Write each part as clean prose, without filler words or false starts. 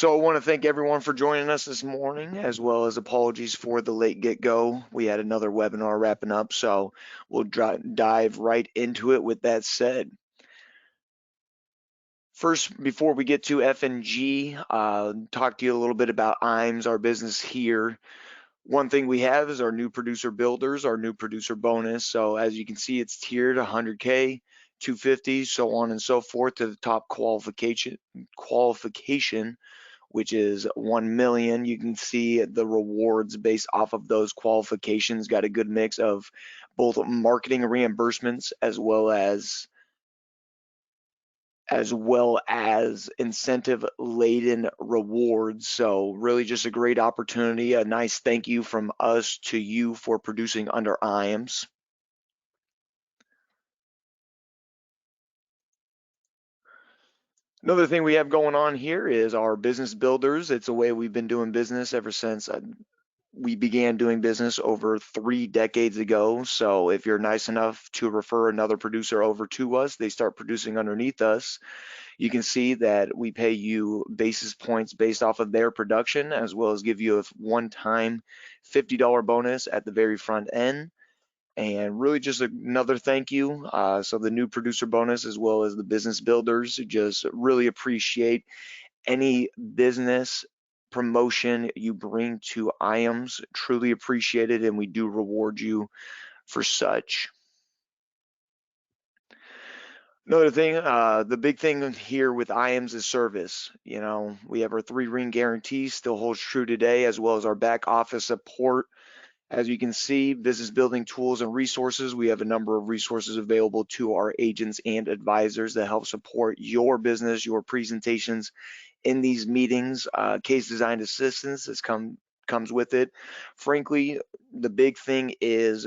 So I want to thank everyone for joining us this morning, as well as apologies for the late get-go. We had another webinar wrapping up, so we'll dive right into it with that said. First, before we get to F&G, talk to you a little bit about IAMS, our business here. One thing we have is our new producer builders, our new producer bonus. So as you can see, it's tiered 100K, 250, so on and so forth to the top qualification, which is 1 million. You can see the rewards based off of those qualifications. Got a good mix of both marketing reimbursements as well as incentive laden rewards. So really just a great opportunity. A nice thank you from us to you for producing under IAMS. Another thing we have going on here is our business builders. It's a way we've been doing business ever since we began doing business over 3 decades ago. So if you're nice enough to refer another producer over to us, they start producing underneath us. You can see that we pay you basis points based off of their production, as well as give you a one-time $50 bonus at the very front end. And really just another thank you. So the new producer bonus, as well as the business builders, just really appreciate any business promotion you bring to IAMS. Truly appreciate it, and we do reward you for such. Another thing, the big thing here with IAMS is service. You know, we have our 3-ring guarantee, still holds true today, as well as our back office support. As you can see, business building tools and resources. We have a number of resources available to our agents and advisors that help support your business, your presentations in these meetings. Case design assistance comes with it. Frankly, the big thing is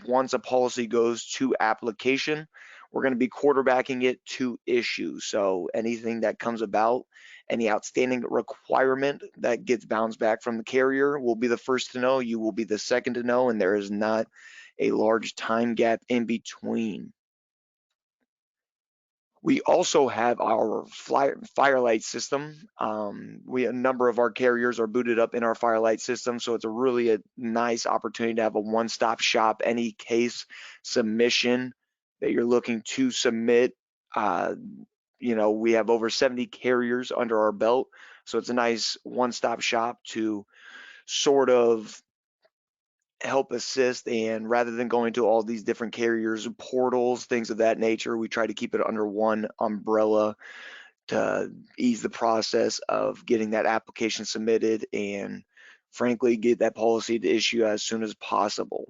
once a policy goes to application, we're going to be quarterbacking it to issue. So anything that comes about, any outstanding requirement that gets bounced back from the carrier, will be the first to know, you will be the second to know, and there is not a large time gap in between. We also have our Firelight system. A number of our carriers are booted up in our Firelight system, so it's a nice opportunity to have a one-stop shop. Any case submission that you're looking to submit, we have over 70 carriers under our belt, so it's a nice one-stop shop to sort of help assist. And rather than going to all these different carriers, portals, things of that nature, we try to keep it under one umbrella to ease the process of getting that application submitted and frankly get that policy to issue as soon as possible.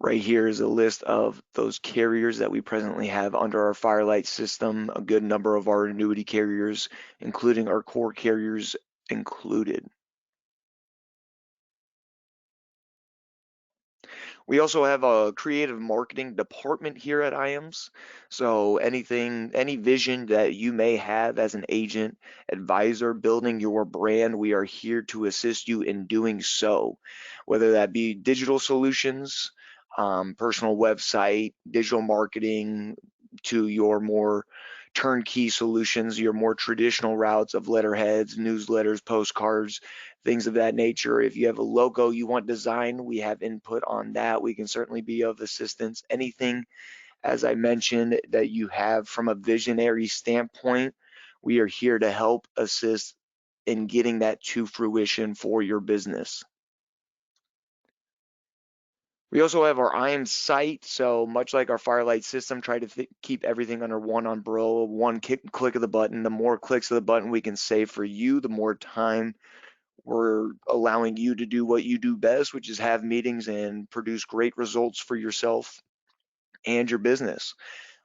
Right here is a list of those carriers that we presently have under our Firelight system, a good number of our annuity carriers, including our core carriers included. We also have a creative marketing department here at IAMS. So any vision that you may have as an agent, advisor, building your brand, we are here to assist you in doing so, whether that be digital solutions, personal website, digital marketing, to your more turnkey solutions, your more traditional routes of letterheads, newsletters, postcards, things of that nature. If you have a logo you want design, we have input on that. We can certainly be of assistance. Anything, as I mentioned, that you have from a visionary standpoint, we are here to help assist in getting that to fruition for your business. We also have our IAMS site. So much like our Firelight system, try to keep everything under one umbrella, one click of the button. The more clicks of the button we can save for you, the more time we're allowing you to do what you do best, which is have meetings and produce great results for yourself and your business.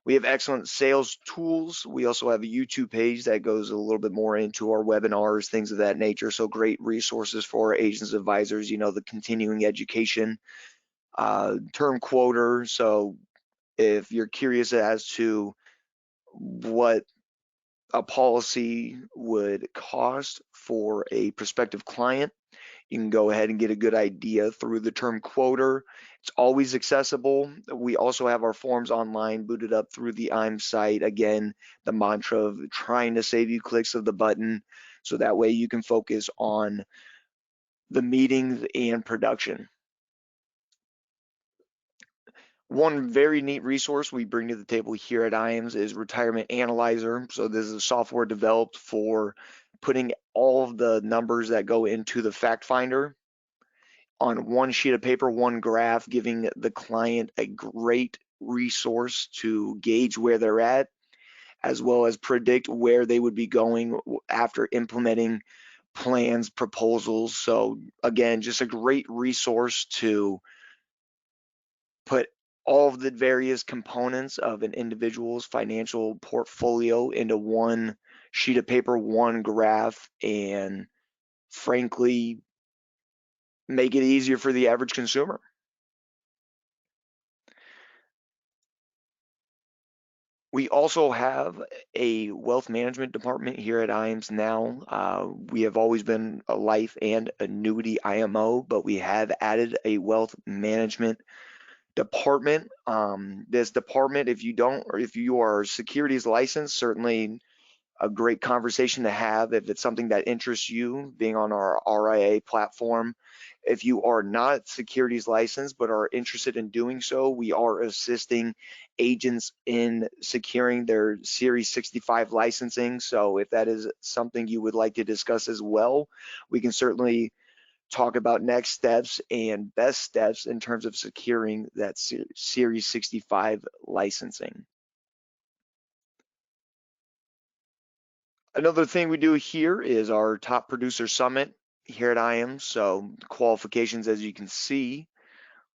We have excellent sales tools. We also have a YouTube page that goes a little bit more into our webinars, things of that nature. So great resources for our agents, advisors, the continuing education, term quoter. So if you're curious as to what a policy would cost for a prospective client, You can go ahead and get a good idea through the term quoter. It's always accessible. We also have our forms online booted up through the IAMS site. Again, the mantra of trying to save you clicks of the button, so that way you can focus on the meetings and production. One very neat resource we bring to the table here at IAMS is Retirement Analyzer. So this is a software developed for putting all of the numbers that go into the fact finder on one sheet of paper, one graph, giving the client a great resource to gauge where they're at, as well as predict where they would be going after implementing plans, proposals. So again, just a great resource to put all of the various components of an individual's financial portfolio into one sheet of paper, one graph, and frankly, make it easier for the average consumer. We also have a wealth management department here at IAMS now. We have always been a life and annuity IMO, but we have added a wealth management department. This department, if you are securities licensed, certainly a great conversation to have if it's something that interests you, being on our RIA platform. If you are not securities licensed but are interested in doing so, we are assisting agents in securing their Series 65 licensing. So if that is something you would like to discuss as well, we can certainly talk about next steps and best steps in terms of securing that Series 65 licensing. Another thing we do here is our Top Producer Summit here at IAMS. So qualifications, as you can see,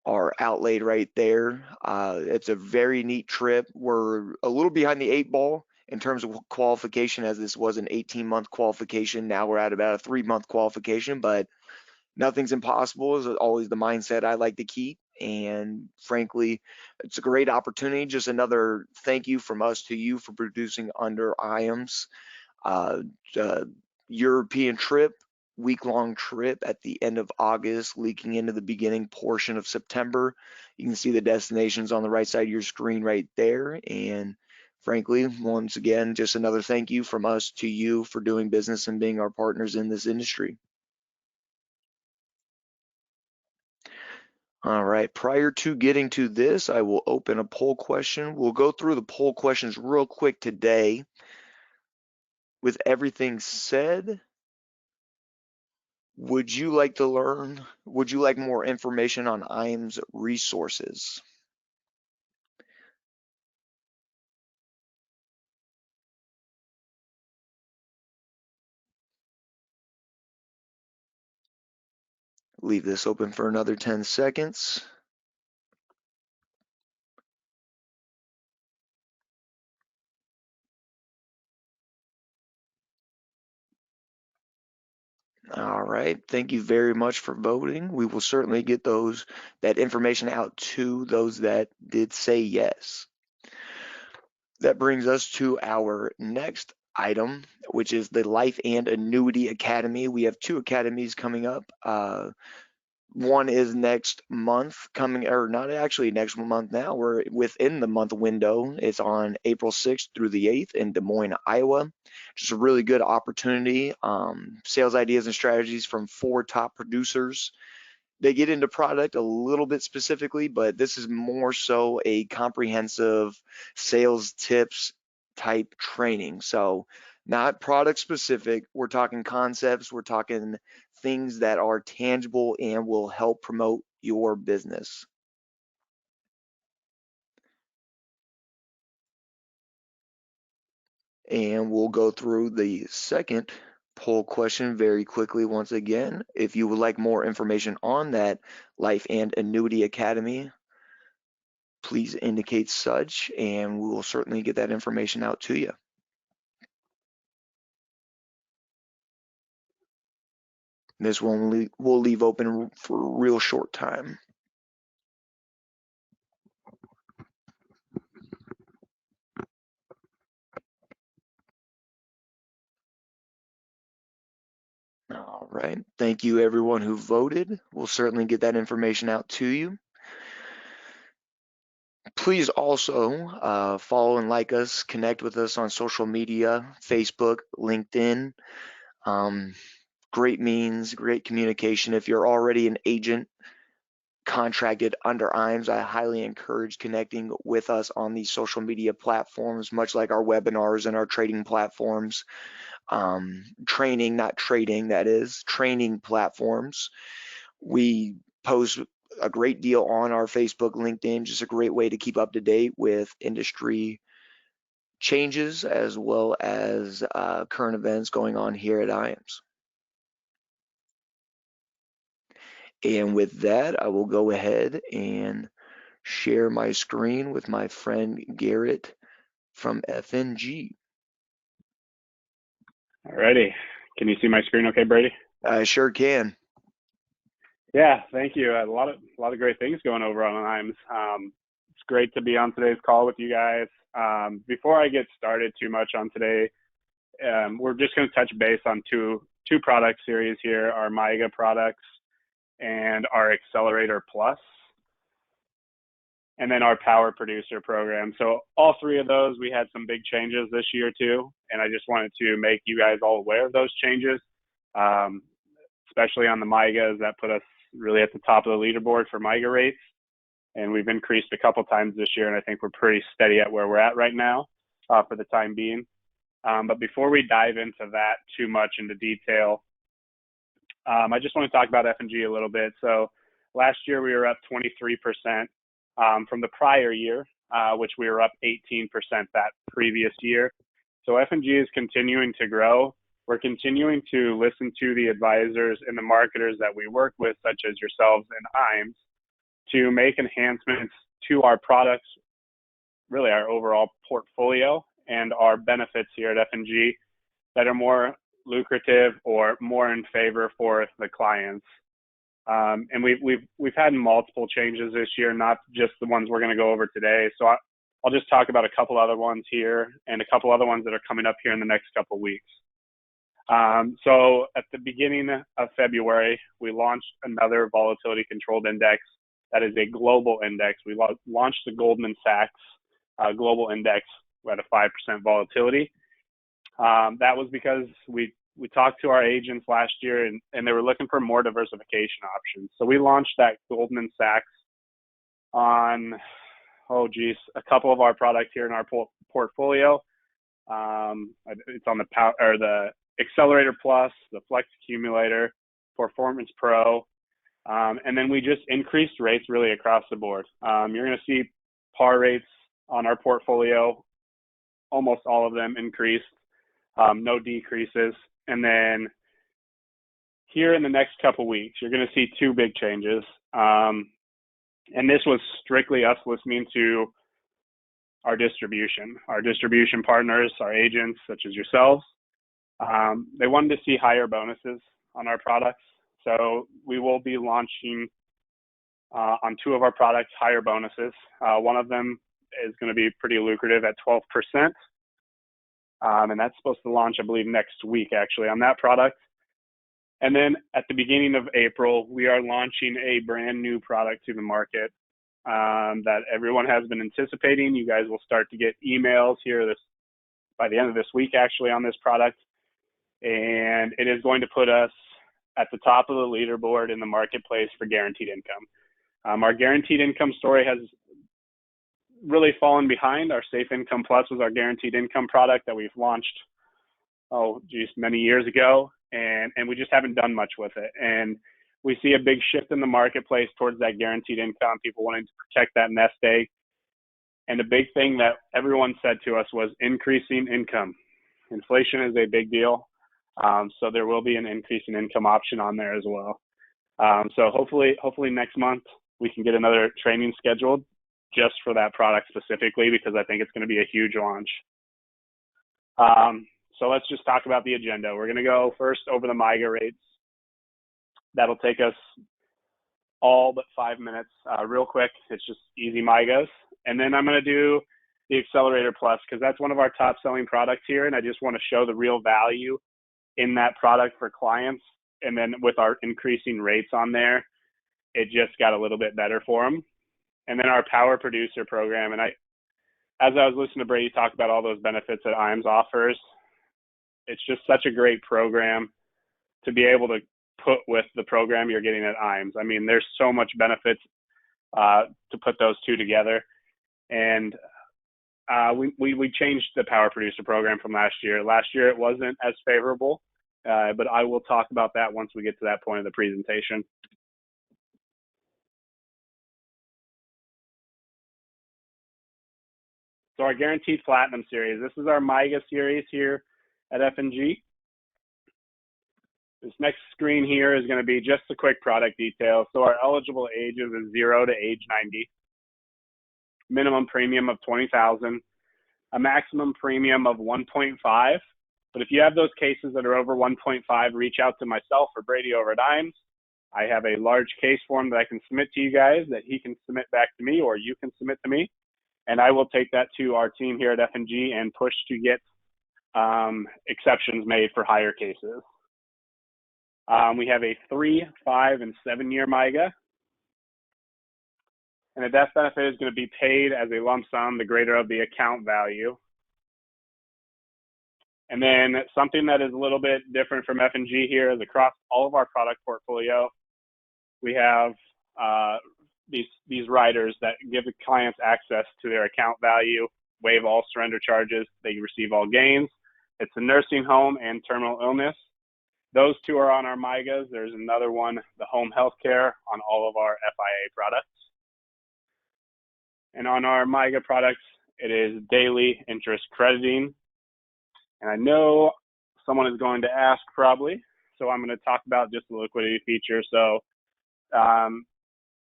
are outlaid right there. It's a very neat trip. We're a little behind the 8 ball in terms of qualification, as this was an 18-month qualification. Now we're at about a 3-month qualification, but nothing's impossible is always the mindset I like to keep. And frankly, it's a great opportunity. Just another thank you from us to you for producing under IAMS. uh, uh, European trip, week-long trip at the end of August, leaking into the beginning portion of September. You can see the destinations on the right side of your screen right there. And frankly, once again, just another thank you from us to you for doing business and being our partners in this industry. All right, prior to getting to this, I will open a poll question. We'll go through the poll questions real quick today. With everything said, would you like more information on IAMS resources? Leave this open for another 10 seconds. All right, thank you very much for voting. We will certainly get that information out to those that did say yes. That brings us to our next item, which is the Life and Annuity Academy. We have 2 academies coming up. One is next month coming, or not actually next month now, we're within the month window. It's on April 6th through the 8th in Des Moines, Iowa. Just a really good opportunity. Sales ideas and strategies from 4 top producers. They get into product a little bit specifically, but this is more so a comprehensive sales tips type training. So not product specific. We're talking concepts. We're talking things that are tangible and will help promote your business. And we'll go through the second poll question very quickly once again. If you would like more information on that Life and Annuity Academy, please indicate such, and we will certainly get that information out to you. This one we'll leave open for a real short time. All All right. Thank you, everyone who voted. We'll certainly get that information out to you. Please also follow and like us, connect with us on social media, Facebook, LinkedIn. Great means, great communication. If you're already an agent contracted under IAMS, I highly encourage connecting with us on these social media platforms, much like our webinars and our trading platforms. Training, not trading, that is, training platforms. We post a great deal on our Facebook, LinkedIn, just a great way to keep up to date with industry changes as well as current events going on here at IAMS. And with that, I will go ahead and share my screen with my friend Garrett from FNG. Alrighty. Can you see my screen okay, Brady? I sure can. Yeah, thank you. A lot of great things going over on IAMS. It's great to be on today's call with you guys. Before I get started too much on today, we're just going to touch base on two product series here, our MYGA products and our Accelerator Plus, and then our Power Producer program. So all three of those, we had some big changes this year too, and I just wanted to make you guys all aware of those changes, especially on the MYGAs. That put us really at the top of the leaderboard for MYGA rates, and we've increased a couple times this year, and I think we're pretty steady at where we're at right now for the time being. But before we dive into that too much into detail, I just want to talk about F&G a little bit. So last year we were up 23% from the prior year, which we were up 18% that previous year. So F&G is continuing to grow. We're continuing to listen to the advisors and the marketers that we work with, such as yourselves and IAMS, to make enhancements to our products, really our overall portfolio and our benefits here at F&G that are more lucrative or more in favor for the clients. And we've had multiple changes this year, not just the ones we're going to go over today. So I'll just talk about a couple other ones here and a couple other ones that are coming up here in the next couple of weeks. So at the beginning of February, we launched another volatility controlled index that is a global index. We launched the Goldman Sachs global index at a 5% volatility. That was because we talked to our agents last year and they were looking for more diversification options. So we launched that Goldman Sachs on, a couple of our products here in our portfolio. It's on the Accelerator Plus, the Flex Accumulator, Performance Pro, and then we just increased rates really across the board. You're going to see par rates on our portfolio, almost all of them increased, no decreases. And then here in the next couple weeks, you're going to see two big changes. And this was strictly us listening to our distribution partners, our agents, such as yourselves. They wanted to see higher bonuses on our products. So we will be launching on two of our products, higher bonuses. One of them is going to be pretty lucrative at 12%. And that's supposed to launch, I believe, next week, actually, on that product. And then at the beginning of April, we are launching a brand new product to the market that everyone has been anticipating. You guys will start to get emails here by the end of this week, actually, on this product. And it is going to put us at the top of the leaderboard in the marketplace for guaranteed income. Our guaranteed income story has really fallen behind. Our Safe Income Plus was our guaranteed income product that we've launched, many years ago. And we just haven't done much with it. And we see a big shift in the marketplace towards that guaranteed income, people wanting to protect that nest egg. And the big thing that everyone said to us was increasing income. Inflation is a big deal. So there will be an increase in income option on there as well. So hopefully next month we can get another training scheduled just for that product specifically, because I think it's going to be a huge launch. So let's just talk about the agenda. We're going to go first over the MYGA rates. That'll take us all but 5 minutes, real quick. It's just easy MYGAs. And then I'm going to do the Accelerator Plus, because that's one of our top selling products here. And I just want to show the real value in that product for clients. And then with our increasing rates on there, it just got a little bit better for them. And then our power producer program, and as I was listening to Brady talk about all those benefits that IAMS offers, it's just such a great program to be able to put with the program you're getting at IAMS. I mean, there's so much benefits to put those two together. And we changed the power producer program from last year. Last year it wasn't as favorable, but I will talk about that once we get to that point of the presentation. So our Guaranteed Platinum series, this is our MYGA series here at F&G. This next screen here is going to be just a quick product detail. So our eligible ages is 0 to age 90. Minimum premium of $20,000. A maximum premium of 1.5. But if you have those cases that are over 1.5, reach out to myself or Brady over at IAMS. I have a large case form that I can submit to you guys that he can submit back to me, or you can submit to me. And I will take that to our team here at F&G and push to get exceptions made for higher cases. We have a 3, 5, and 7-year MYGA. And the death benefit is going to be paid as a lump sum, the greater of the account value. And then something that is a little bit different from F&G here is across all of our product portfolio, we have these riders that give the clients access to their account value, waive all surrender charges, they receive all gains. It's a nursing home and terminal illness. Those two are on our MYGAs. There's another one, the home health care, on all of our FIA products. And on our MYGA products, it is daily interest crediting. And I know someone is going to ask probably, so I'm going to talk about just the liquidity feature. So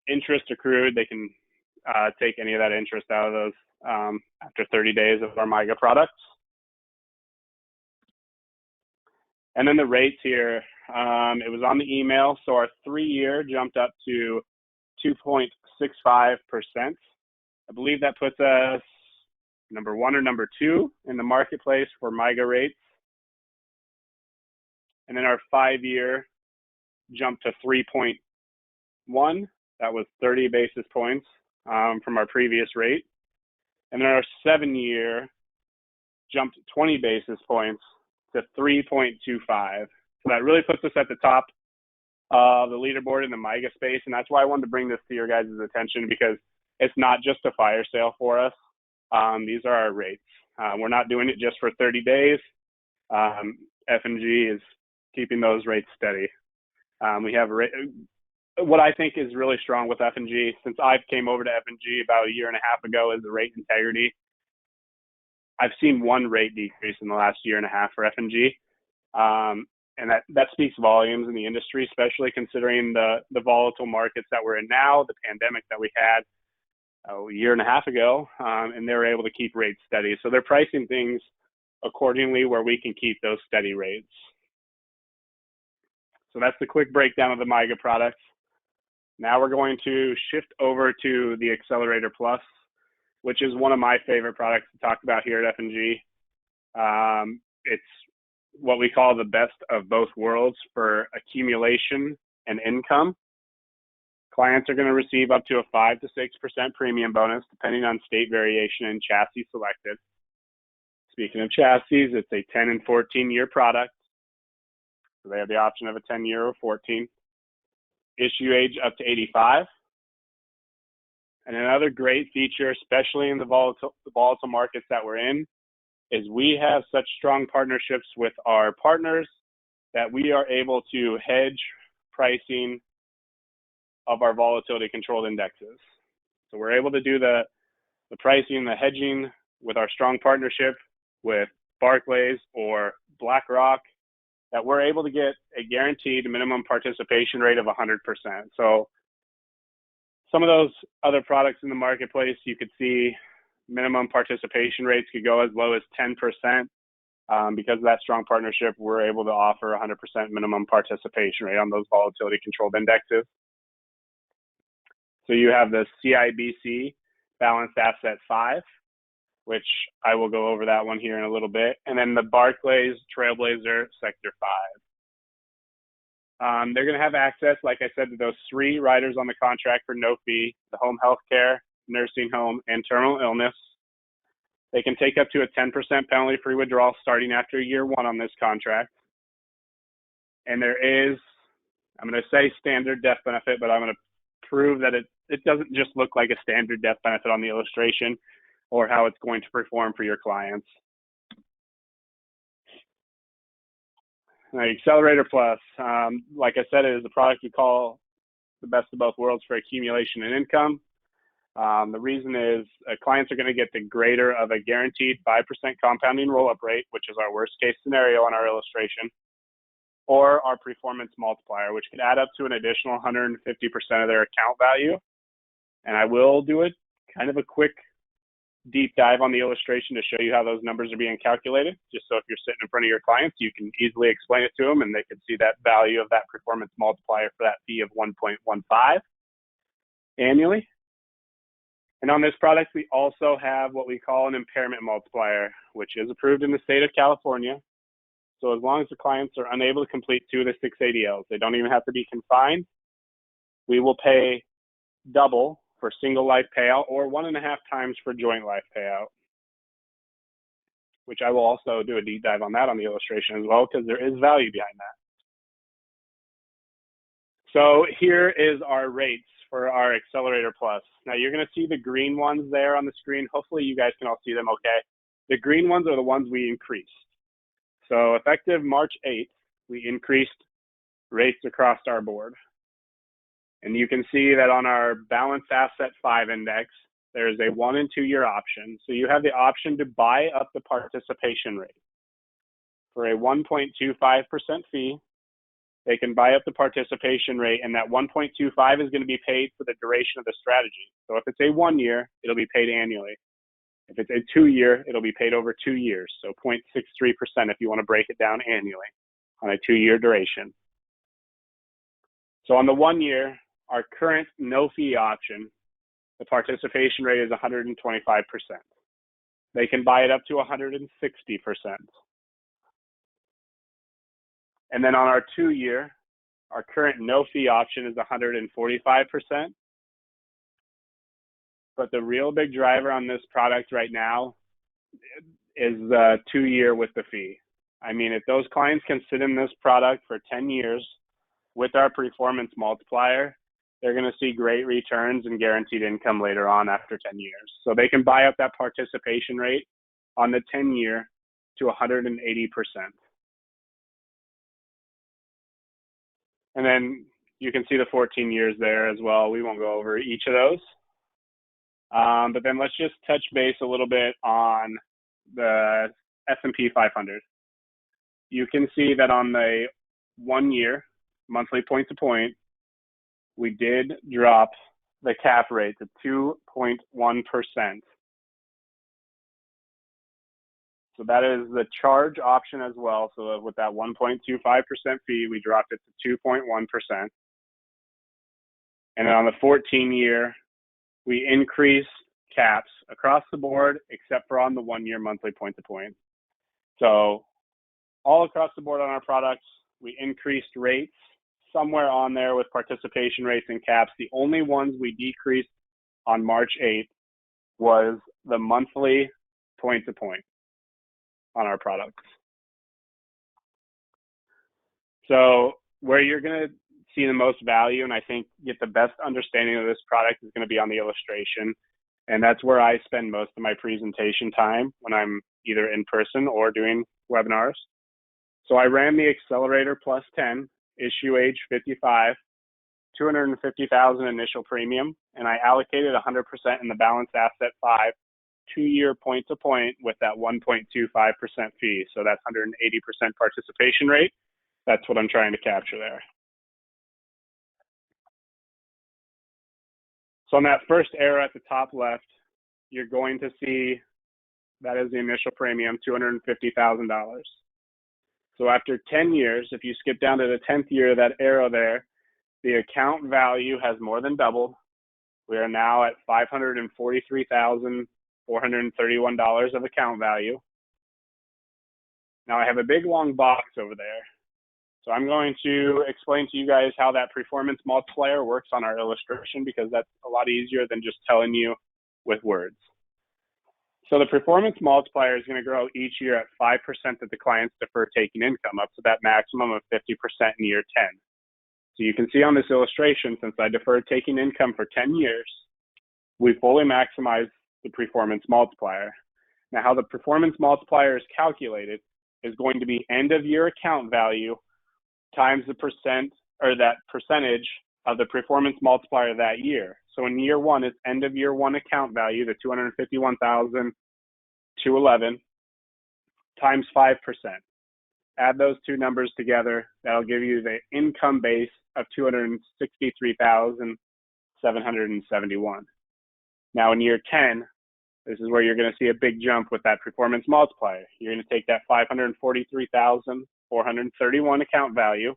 interest accrued, they can take any of that interest out of those after 30 days of our MYGA products. And then the rates here, it was on the email. So our 3-year jumped up to 2.65%. I believe that puts us number 1 or number 2 in the marketplace for MYGA rates. And then our 5-year jumped to 3.1. That was 30 basis points from our previous rate. And then our 7-year jumped 20 basis points to 3.25. So that really puts us at the top of the leaderboard in the MYGA space. And that's why I wanted to bring this to your guys' attention, because it's not just a fire sale for us. These are our rates. We're not doing it just for 30 days. F&G is keeping those rates steady. We have what I think is really strong with F&G, since I came over to F&G about 1.5 years ago, is the rate integrity. I've seen one rate decrease in the last 1.5 years for F&G. And that speaks volumes in the industry, especially considering the volatile markets that we're in now, the pandemic that we had 1.5 years ago, and they were able to keep rates steady. So they're pricing things accordingly where we can keep those steady rates. So that's the quick breakdown of the MYGA products. Now we're going to shift over to the Accelerator Plus, which is one of my favorite products to talk about here at F&G. It's what we call the best of both worlds for accumulation and income. Clients are going to receive up to a 5 to 6% premium bonus, depending on state variation and chassis selected. Speaking of chassis, it's a 10 and 14-year product. So they have the option of a 10-year or 14. Issue age up to 85. And another great feature, especially in the volatile markets that we're in, is we have such strong partnerships with our partners that we are able to hedge pricing of our volatility controlled indexes. So we're able to do the pricing, the hedging with our strong partnership with Barclays or BlackRock, that we're able to get a guaranteed minimum participation rate of 100%. So some of those other products in the marketplace, you could see minimum participation rates could go as low as 10%. Because of that strong partnership, we're able to offer 100% minimum participation rate on those volatility controlled indexes. So you have the CIBC Balanced Asset 5, which I will go over that one here in a little bit. And then the Barclays Trailblazer Sector 5. They're going to have access, like I said, to those 3 riders on the contract for no fee: the home health care, nursing home, and terminal illness. They can take up to a 10% penalty-free withdrawal starting after year 1 on this contract. And there is, I'm going to say standard death benefit, but I'm going to prove that it doesn't just look like a standard death benefit on the illustration or how it's going to perform for your clients. Accelerator Plus, like I said, it is a product we call the best of both worlds for accumulation and income. The reason is clients are going to get the greater of a guaranteed 5% compounding roll-up rate, which is our worst case scenario on our illustration, or our performance multiplier, which could add up to an additional 150% of their account value. And I will do it kind of a quick deep dive on the illustration to show you how those numbers are being calculated, just so if you're sitting in front of your clients, you can easily explain it to them and they can see that value of that performance multiplier for that fee of 1.15 annually. And on this product, we also have what we call an impairment multiplier, which is approved in the state of California. So as long as the clients are unable to complete 2 of the 6 ADLs, they don't even have to be confined, we will pay double for single life payout or 1.5 times for joint life payout, which I will also do a deep dive on that on the illustration as well, because there is value behind that. So here is our rates for our Accelerator Plus. Now you're going to see the green ones there on the screen. Hopefully you guys can all see them okay. The green ones are the ones we increased. So effective March 8th, we increased rates across our board. And you can see that on our Balanced Asset 5 index, there is a 1- and 2-year option. So you have the option to buy up the participation rate. For a 1.25% fee, they can buy up the participation rate, and that 1.25 is going to be paid for the duration of the strategy. So if it's a 1 year, it'll be paid annually. If it's a 2 year, it'll be paid over 2 years. So 0.63% if you want to break it down annually on a 2-year duration. So on the 1 year, our current no fee option, the participation rate is 125%. They can buy it up to 160%. And then on our 2 year, our current no fee option is 145%. But the real big driver on this product right now is the 2 year with the fee. I mean, if those clients can sit in this product for 10 years with our performance multiplier, they're going to see great returns and guaranteed income later on after 10 years. So they can buy up that participation rate on the 10 year to 180%. And then you can see the 14 years there as well. We won't go over each of those. But then let's just touch base a little bit on the S&P 500. You can see that on the 1 year monthly point to point, we did drop the cap rate to 2.1%. So that is the charge option as well. So with that 1.25% fee, we dropped it to 2.1%. And then on the 14 year, we increased caps across the board, except for on the 1 year monthly point to point. So all across the board on our products, we increased rates somewhere on there with participation rates and caps. The only ones we decreased on March 8th was the monthly point to point on our products. So where you're going to see the most value and I think get the best understanding of this product is going to be on the illustration. And that's where I spend most of my presentation time when I'm either in person or doing webinars. So I ran the Accelerator Plus 10, issue age 55, $250,000 initial premium, and I allocated 100% in the Balanced Asset 5, 2 year point to point with that 1.25% fee. So that's 180% participation rate. That's what I'm trying to capture there. So on that first arrow at the top left, you're going to see that is the initial premium, $250,000. So after 10 years, if you skip down to the 10th year, that arrow there, the account value has more than doubled. We are now at $543,431 of account value. Now I have a big long box over there. So I'm going to explain to you guys how that performance multiplier works on our illustration, because that's a lot easier than just telling you with words. So the performance multiplier is going to grow each year at 5% that the clients defer taking income, up to that maximum of 50% in year 10. So you can see on this illustration, since I deferred taking income for 10 years, we fully maximize the performance multiplier. Now, how the performance multiplier is calculated is going to be end of year account value times the percent, or that percentage of the performance multiplier that year. So in year one, it's end of year one account value, the $251,211 times 5%. Add those two numbers together. That'll give you the income base of $263,771. Now in year 10, this is where you're going to see a big jump with that performance multiplier. You're going to take that $543,431 account value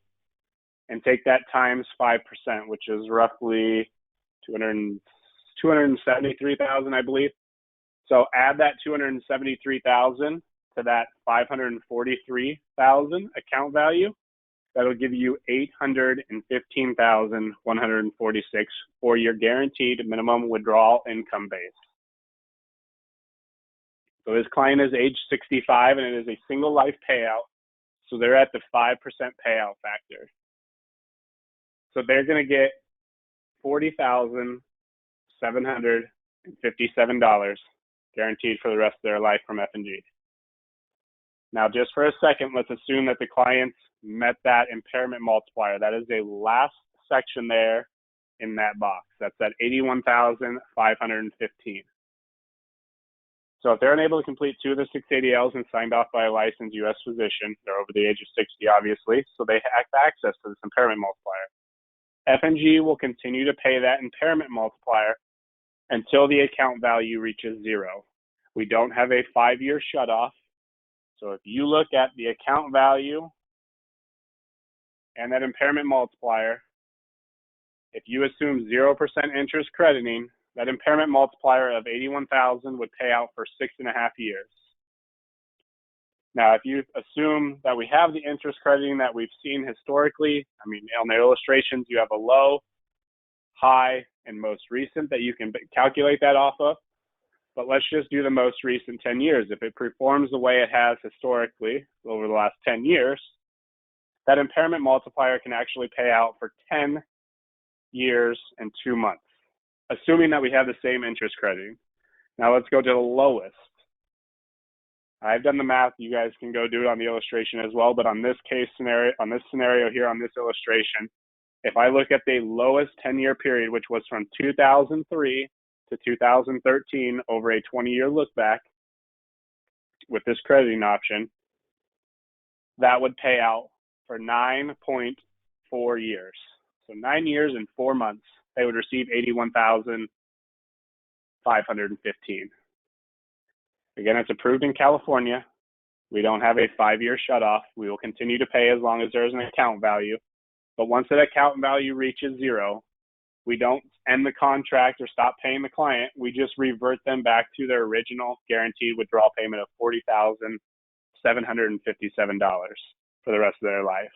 and take that times 5%, which is roughly 273,000, I believe. So add that 273,000 to that 543,000 account value. That'll give you 815,146 for your guaranteed minimum withdrawal income base. So this client is age 65 and it is a single life payout. So they're at the 5% payout factor. So they're going to get $40,757 guaranteed for the rest of their life from F&G. Now, just for a second, let's assume that the clients met that impairment multiplier. That is the last section there in that box. That's at 81,515. So if they're unable to complete 2 of the 6 ADLs and signed off by a licensed U.S. physician, they're over the age of 60, obviously, so they have access to this impairment multiplier. F&G will continue to pay that impairment multiplier until the account value reaches 0. We don't have a 5-year shutoff. So if you look at the account value and that impairment multiplier, if you assume 0% interest crediting, that impairment multiplier of 81,000 would pay out for 6.5 years. Now, if you assume that we have the interest crediting that we've seen historically, I mean, on the illustrations, you have a low, high, and most recent that you can calculate that off of. But let's just do the most recent 10 years. If it performs the way it has historically over the last 10 years, that impairment multiplier can actually pay out for 10 years and 2 months, assuming that we have the same interest crediting. Now let's go to the lowest. I've done the math. You guys can go do it on the illustration as well. But on this scenario here, on this illustration, if I look at the lowest 10-year period, which was from 2003 to 2013 over a 20-year look back with this crediting option, that would pay out for 9.4 years. So 9 years and 4 months, they would receive $81,515. Again, it's approved in California. We don't have a 5-year shutoff. We will continue to pay as long as there is an account value. But once that account value reaches 0, we don't end the contract or stop paying the client. We just revert them back to their original guaranteed withdrawal payment of $40,757 for the rest of their life.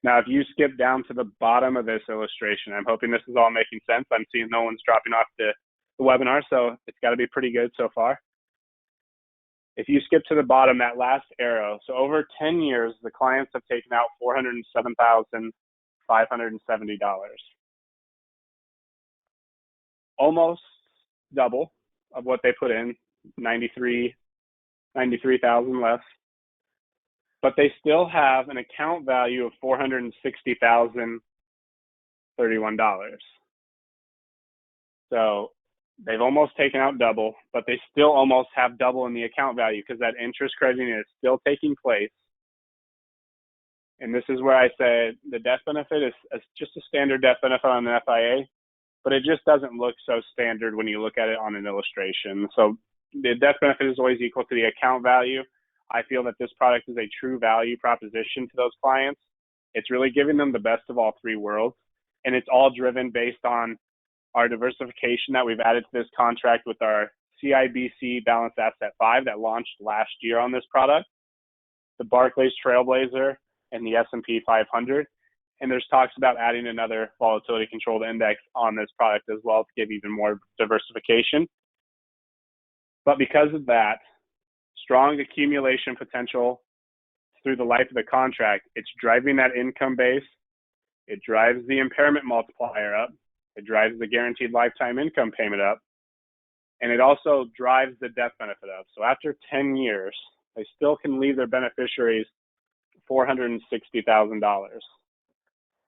Now, if you skip down to the bottom of this illustration, I'm hoping this is all making sense. I'm seeing no one's dropping off the webinar, so it's got to be pretty good so far. If you skip to the bottom, that last arrow, so over 10 years, the clients have taken out $407,570. Almost double of what they put in, 93,000 less. But they still have an account value of $460,031. So they've almost taken out double, but they still almost have double in the account value because that interest crediting is still taking place. And this is where I said the death benefit is just a standard death benefit on an FIA, but it just doesn't look so standard when you look at it on an illustration. So the death benefit is always equal to the account value. I feel that this product is a true value proposition to those clients. It's really giving them the best of all 3 worlds. And it's all driven based on our diversification that we've added to this contract with our CIBC Balanced Asset 5 that launched last year on this product. the Barclays Trailblazer, and the S&P 500. And there's talks about adding another volatility controlled index on this product as well to give even more diversification. But because of that strong accumulation potential through the life of the contract, it's driving that income base. It drives the impairment multiplier up. It drives the guaranteed lifetime income payment up. And it also drives the death benefit up. So after 10 years, they still can leave their beneficiaries $460,000.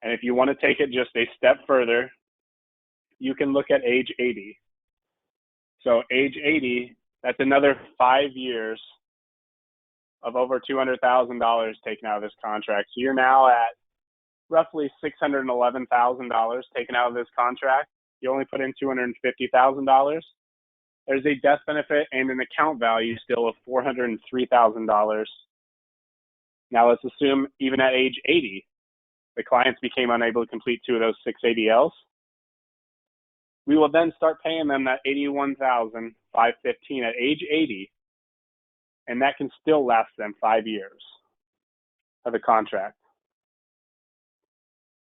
And if you want to take it just a step further, you can look at age 80. So age 80, that's another 5 years of over $200,000 taken out of this contract. So you're now at roughly $611,000 taken out of this contract. You only put in $250,000. There's a death benefit and an account value still of $403,000. Now let's assume even at age 80, the clients became unable to complete 2 of those 6 ADLs. We will then start paying them that $81,515 at age 80, and that can still last them 5 years of the contract.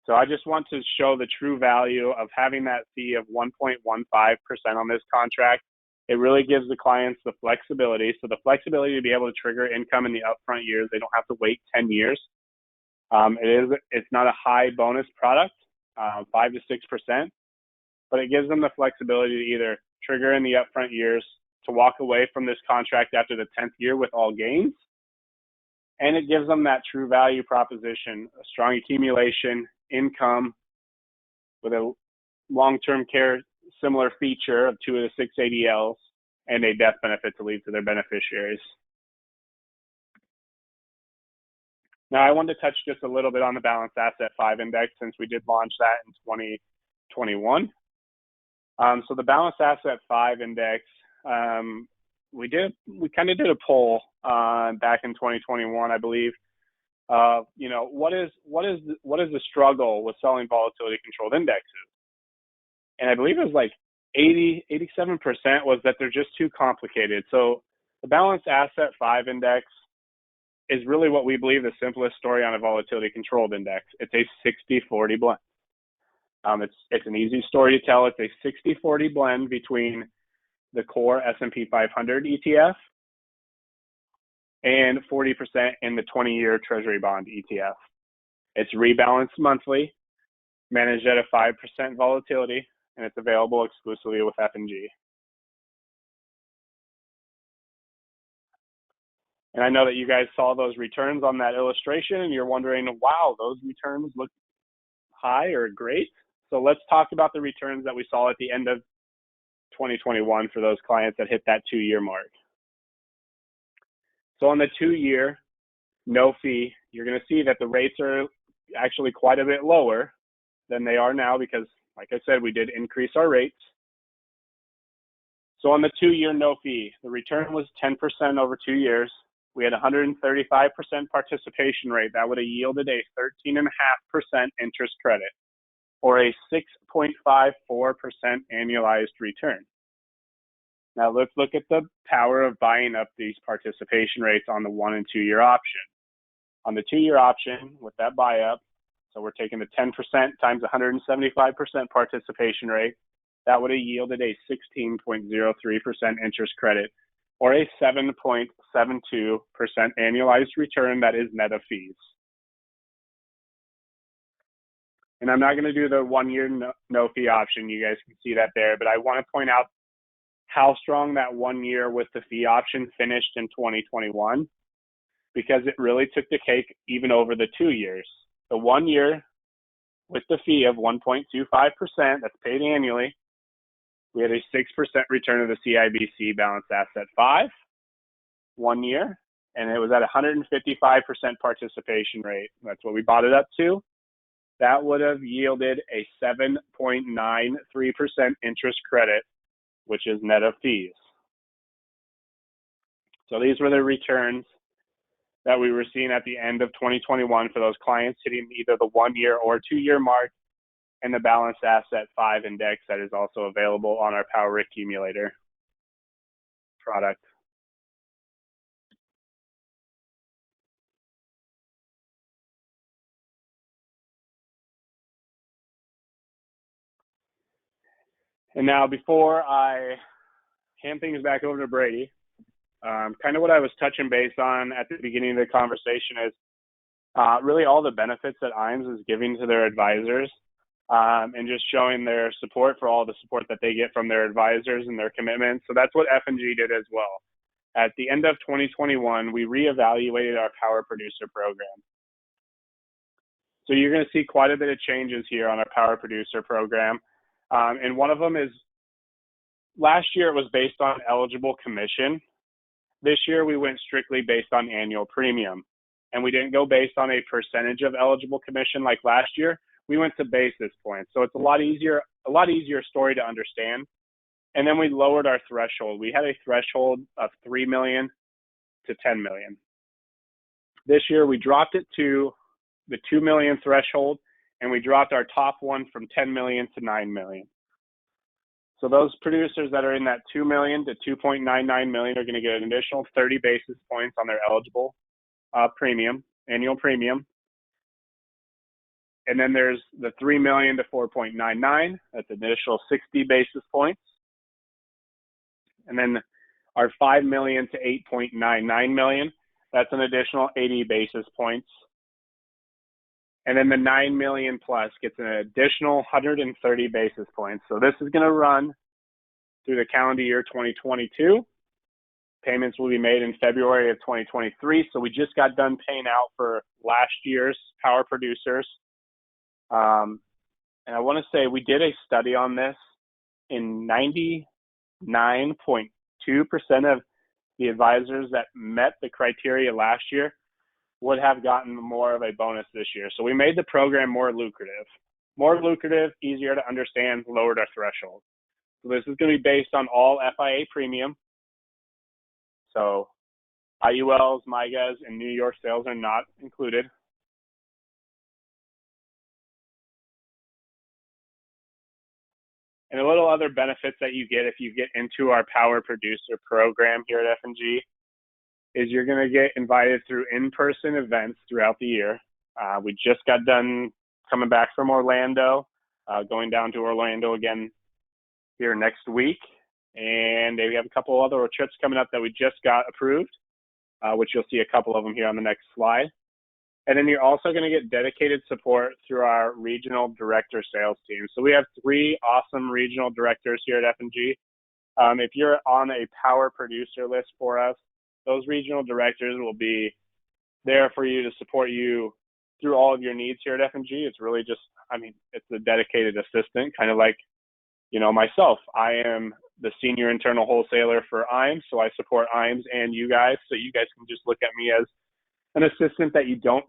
So I just want to show the true value of having that fee of 1.15% on this contract. It really gives the clients the flexibility. So the flexibility to be able to trigger income in the upfront years. They don't have to wait 10 years. It's not a high bonus product, 5 to 6%, but it gives them the flexibility to either trigger in the upfront years, to walk away from this contract after the 10th year with all gains. And it gives them that true value proposition, a strong accumulation, income with a long-term care similar feature of 2 of the 6 ADLs, and a death benefit to leave to their beneficiaries. Now, I wanted to touch just a little bit on the Balanced Asset 5 Index since we did launch that in 2021. So the Balanced Asset 5 Index, we kind of did a poll back in 2021, I believe. What is the struggle with selling volatility controlled indexes? And I believe it was like 87% was that they're just too complicated. So the Balanced Asset 5 Index is really what we believe the simplest story on a volatility controlled index. It's a 60-40 blend. It's an easy story to tell. It's a 60-40 blend between the core S&P 500 ETF and 40% in the 20-year Treasury bond ETF. It's rebalanced monthly, managed at a 5% volatility, and it's available exclusively with F&G. And I know that you guys saw those returns on that illustration, and you're wondering, wow, those returns look high or great. So let's talk about the returns that we saw at the end of 2021 for those clients that hit that 2-year mark. So on the 2-year, no fee, you're going to see that the rates are actually quite a bit lower than they are now because, like I said, we did increase our rates. So on the 2-year no fee, the return was 10% over 2 years. We had 135% participation rate. That would have yielded a 13.5% interest credit, or a 6.54% annualized return. Now let's look at the power of buying up these participation rates on the 1 and 2 year option. On the 2-year option with that buy up, so we're taking the 10% times 175% participation rate, that would have yielded a 16.03% interest credit, or a 7.72% annualized return that is net of fees. And I'm not going to do the 1 year no fee option. You guys can see that there, but I want to point out how strong that 1 year with the fee option finished in 2021, because it really took the cake even over the 2 years. The 1 year with the fee of 1.25% that's paid annually, we had a 6% return of the CIBC Balanced Asset 5, 1 year, and it was at 155% participation rate. That's what we bought it up to. That would have yielded a 7.93% interest credit, which is net of fees. So these were the returns that we were seeing at the end of 2021 for those clients hitting either the 1 year or 2 year mark, and the Balanced Asset 5 Index that is also available on our Power Accumulator product. And now before I hand things back over to Brady, kind of what I was touching base on at the beginning of the conversation is really all the benefits that IAMS is giving to their advisors, and just showing their support for all the support that they get from their advisors and their commitments. So that's what F&G did as well. At the end of 2021, we reevaluated our power producer program. So you're going to see quite a bit of changes here on our power producer program. And one of them is, last year it was based on eligible commission. This year we went strictly based on annual premium. And we didn't go based on a percentage of eligible commission like last year. We went to basis points. So it's a lot easier story to understand. And then we lowered our threshold. We had a threshold of 3 million to 10 million. This year we dropped it to the 2 million threshold, and we dropped our top one from 10 million to 9 million. So those producers that are in that 2 million to 2.99 million are going to get an additional 30 basis points on their eligible premium, annual premium. And then there's the 3 million to 4.99. That's an additional 60 basis points. And then our 5 million to 8.99 million, that's an additional 80 basis points. And then the 9 million plus gets an additional 130 basis points. So this is going to run through the calendar year 2022. Payments will be made in February of 2023. So we just got done paying out for last year's power producers. And I want to say we did a study on this, in 99.2% of the advisors that met the criteria last year would have gotten more of a bonus this year. So we made the program more lucrative, easier to understand, lowered our threshold. So this is going to be based on all FIA premium. So IULs, MYGAs, and New York sales are not included. And a little other benefits that you get if you get into our power producer program here at F&G is you're going to get invited through in-person events throughout the year. We just got done coming back from Orlando, going down to Orlando again here next week. And we have a couple other trips coming up that we just got approved, which you'll see a couple of them here on the next slide. And then you're also going to get dedicated support through our regional director sales team. So we have 3 awesome regional directors here at F&G. If you're on a power producer list for us, those regional directors will be there for you to support you through all of your needs here at F&G. It's really just, it's a dedicated assistant, kind of like, myself. I am the senior internal wholesaler for IAMS, so I support IAMS and you guys, so you guys can just look at me as an assistant that you don't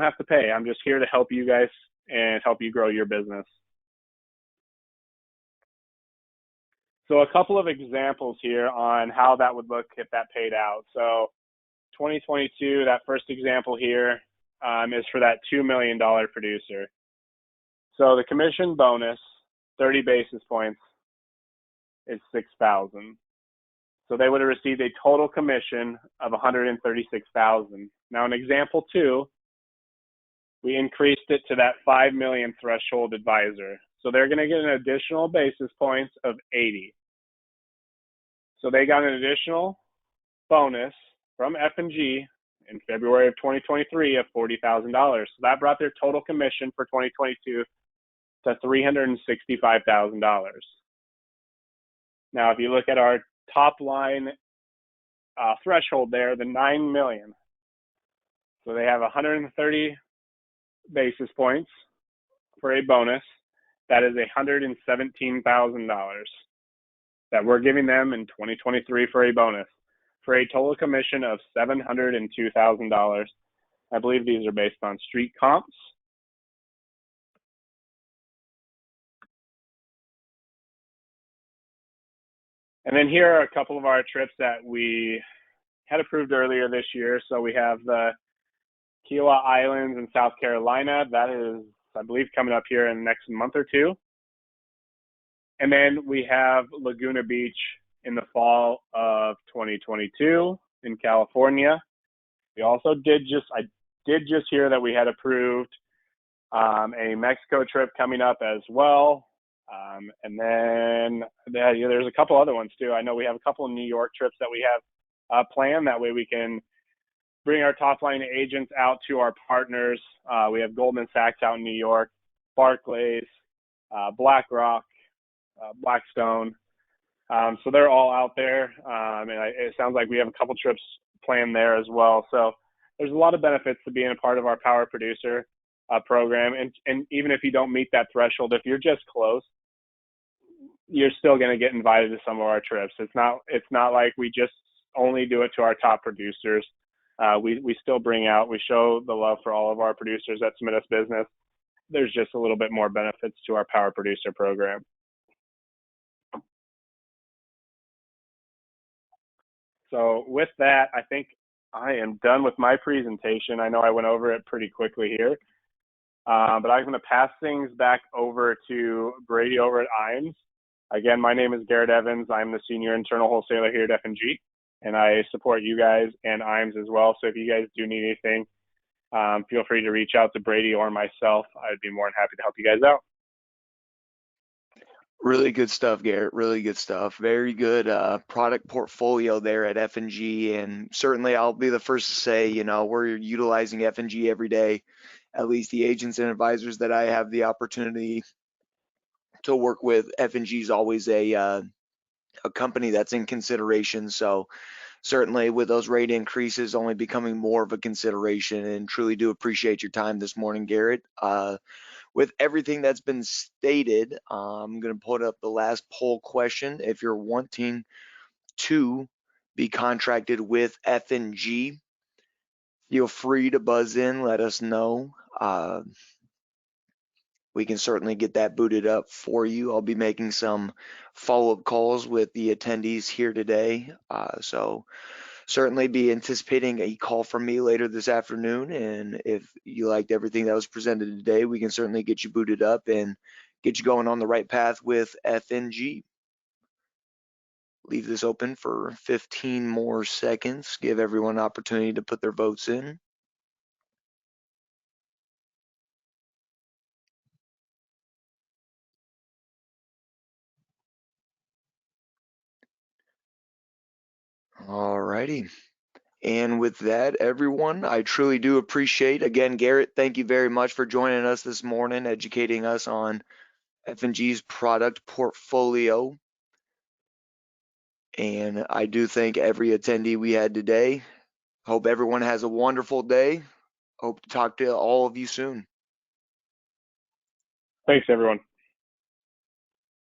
have to pay. I'm just here to help you guys and help you grow your business. So a couple of examples here on how that would look if that paid out. So 2022, that first example here is for that $2 million producer. So the commission bonus, 30 basis points, is $6,000. So they would have received a total commission of $136,000. Now in example 2, we increased it to that 5 million threshold advisor. So they're going to get an additional basis points of 80. So they got an additional bonus from F&G in February of 2023 of $40,000. So that brought their total commission for 2022 to $365,000. Now, if you look at our top line threshold there, the 9 million. So they have 130 basis points for a bonus. That is $117,000 that we're giving them in 2023 for a bonus, for a total commission of $702,000. I believe these are based on street comps. And then here are a couple of our trips that we had approved earlier this year. So we have the Kiowa Islands in South Carolina. That is, I believe, coming up here in the next month or 2. And then we have Laguna Beach in the fall of 2022 in California. We also I did just hear that we had approved a Mexico trip coming up as well. And then there's a couple other ones too. I know we have a couple of New York trips that we have planned. That way we can bring our top line agents out to our partners. We have Goldman Sachs out in New York, Barclays, BlackRock, Blackstone. So they're all out there. And it sounds like we have a couple trips planned there as well. So there's a lot of benefits to being a part of our Power Producer program. And even if you don't meet that threshold, if you're just close, you're still going to get invited to some of our trips. It's not like we just only do it to our top producers. We still we show the love for all of our producers that submit us business. There's just a little bit more benefits to our Power Producer program. So with that, I think I am done with my presentation. I know I went over it pretty quickly here, but I'm going to pass things back over to Brady over at IAMS. Again, my name is Garrett Eivins. I'm the Senior Internal Wholesaler here at F&G, and I support you guys and IAMS as well. So if you guys do need anything, feel free to reach out to Brady or myself. I'd be more than happy to help you guys out. Really good stuff, Garrett. Really good stuff. Very good product portfolio there at F&G, and certainly I'll be the first to say, we're utilizing F&G every day. At least the agents and advisors that I have the opportunity to work with, F&G is always a company that's in consideration. So certainly with those rate increases only becoming more of a consideration, and truly do appreciate your time this morning, Garrett. With everything that's been stated, I'm going to put up the last poll question. If you're wanting to be contracted with F&G, feel free to buzz in, let us know. We can certainly get that booted up for you. I'll be making some follow-up calls with the attendees here today. So certainly be anticipating a call from me later this afternoon. And if you liked everything that was presented today, we can certainly get you booted up and get you going on the right path with F&G. Leave this open for 15 more seconds. Give everyone an opportunity to put their votes in. All righty. And with that, everyone, I truly do appreciate, again, Garrett, thank you very much for joining us this morning, educating us on F&G's product portfolio. And I do thank every attendee we had today. Hope everyone has a wonderful day. Hope to talk to all of you soon. Thanks, everyone.